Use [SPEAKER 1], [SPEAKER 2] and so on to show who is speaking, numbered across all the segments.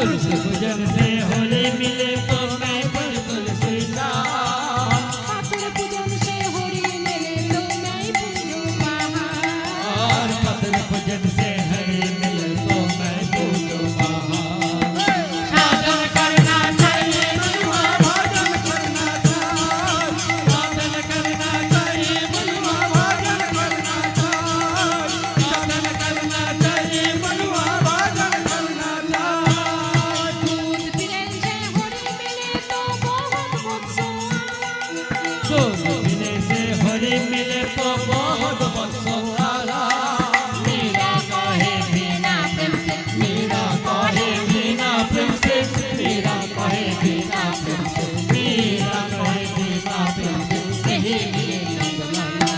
[SPEAKER 1] तुलसी पूजन से होली मिले तो मैं बोल तुलसी श्याम।
[SPEAKER 2] पातर पूजन से होली मिले तो मैं पूजू
[SPEAKER 1] और पातर पूजन से हरि मिले तो मैं पूजू साधन करना चाहिए मनुआ भजन करना चाहिए। साधन करना चाहिए मनुआ भजन करना चाहिए। साधन करना चाहिए मनुआ भजन करना चाहिए।
[SPEAKER 2] दूध पीने से होली मिले तो बहुत बक्सों
[SPEAKER 1] दूध पीने से होली मिले तो बहुत बक्सों आला। मीरा कहे बिना प्रेम से, मीरा कहे बिना प्रेम से, मीरा कहे बिना प्रेम से, मीरा कहे बिना प्रेम से, यही लिए नंदलाला।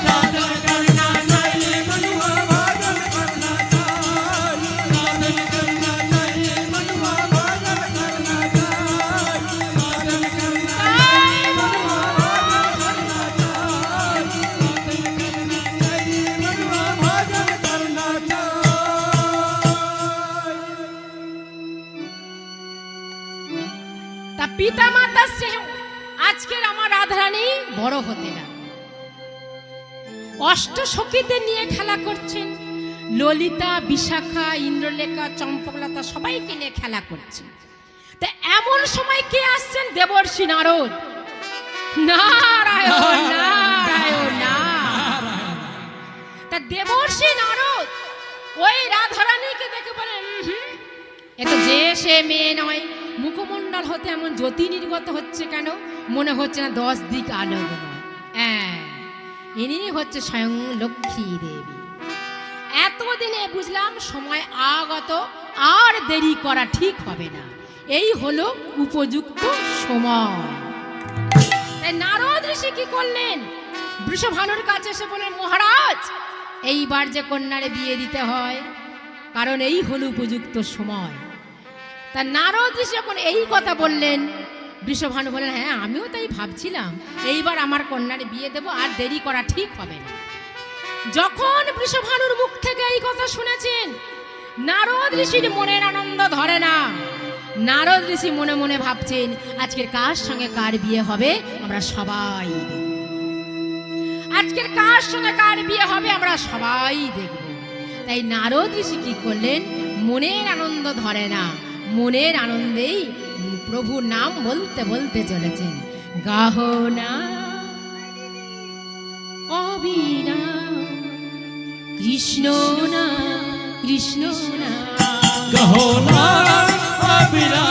[SPEAKER 1] साधन करना चाहिए मनुआ भजन करना चाहिए। साधन करना चाहिए मनुआ भजन करना चाहिए। साधन करना चाहिए मनुआ भजन करना चाहिए। साधन करना चाहिए मनुआ भजन करना चाहिए।
[SPEAKER 2] তা পিতা মাতা স্নেহ আজকের আমার রাধারানী বড় হতে লাগলো। অষ্ট সখীদের নিয়ে খেলা করছেন। ললিতা, বিশাখা, ইন্দ্রলেখা, চম্পকলতা সবাইকে নিয়ে খেলা করছেন। তা এমন সময় কে আসছেন? দেবর্ষি নারদ। নারায়ণ নারায়ণ নারায়ণ। তা দেবর্ষি নারদ ওই রাধারানীকে দেখে বলেন, এ তো যে সে মেয়ে নয়, মুখমণ্ডল হতে এমন জ্যোতি নির্গত হচ্ছে কেন? মনে হচ্ছে না 10 দিক আলোকময়। হ্যাঁ, ইনি হচ্ছে স্বয়ং লক্ষ্মী দেবী। এতদিনে বুঝলাম সময় আগত, আর দেরি করা ঠিক হবে না। এই হলো উপযুক্ত সময়। তাই নারদ ঋষি কি করলেন? বৃষভানুর কাছে এসে বললেন, মহারাজ এইবার যে কন্যারে বিয়ে দিতে হয়, কারণ এই হলো উপযুক্ত সময়। তা নারদ ঋষি যখন এই কথা বললেন, বৃষভানু বলেন, হ্যাঁ আমিও তাই ভাবছিলাম, এইবার আমার কন্যারে বিয়ে দেব, আর দেরি করা ঠিক হবে না। যখন বৃষভানুর মুখ থেকে এই কথা শুনেছেন, নারদ ঋষির মনের আনন্দ ধরে না। নারদ ঋষি মনে মনে ভাবছেন, আজকের কার সঙ্গে কার বিয়ে হবে আমরা সবাই দেখব। আজকের কার সঙ্গে কার বিয়ে হবে আমরা সবাই দেখব। তাই নারদ ঋষি কি করলেন? মনের আনন্দ ধরে না, মনের আনন্দেই প্রভুর নাম বলতে বলতে চলেছেন, গাহনা অবিনা কৃষ্ণ না কৃষ্ণ না
[SPEAKER 1] গাহনা অবিনা